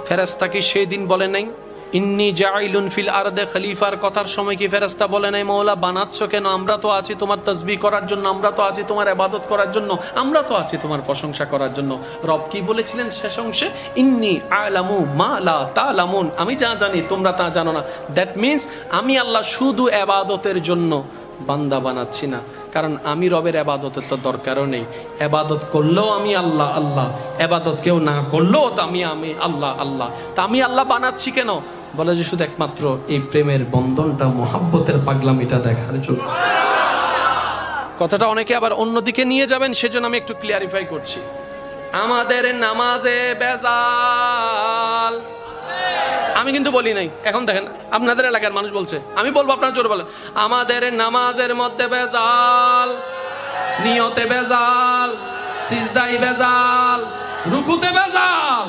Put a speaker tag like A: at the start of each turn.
A: ফেরেশতা কি সেই দিন বলে নাই ইন্নী জাইলুন ফিল আরদে খলিফার কথার সময় কি ফেরেশতা বলে নাই মওলা বানাচ্ছ কেন? আমরা তো আছি তোমার তাসবিহ করার জন্য, আমরা তো আছি তোমার ইবাদত করার জন্য, আমরা তো আছি তোমার প্রশংসা করার জন্য। রব কি বলেছিলেন শেষ অংশে? ইন্নী আ'লামু মা লা তা'লামুন, আমি যা জানি তোমরা তা জানো না। দ্যাট মিন্স আমি আল্লাহ শুধু ইবাদতের জন্য বান্দা বানাচ্ছি না, কারণ আমি রবের ইবাদতের তো দরকারও নেই। ইবাদত করলেও আমি আল্লাহ আল্লাহ, ইবাদত কেউ না করলেও তো আমি আল্লাহ আল্লাহ। তা আমি আল্লাহ বানাচ্ছি কেন? বলে যে শুধু একমাত্র এই প্রেমের বন্ধনটা, মোহাব্বতের পাগলামিটা দেখার জন্য। কথাটা অনেকে আবার অন্যদিকে নিয়ে যাবেন, সেজন্য আমি একটু ক্লিয়ারিফাই করছি। আমাদের নামাজে বেজাল, আমি কিন্তু বলি নাই, এখন দেখেন আপনাদের এলাকার মানুষ বলছে, আমি বলবো আপনারা জোরে বলেন। আমাদের নামাজের মধ্যে বেজাল, নিয়তে বেজাল, সিজদায় বেজাল, রুকুতে বেজাল।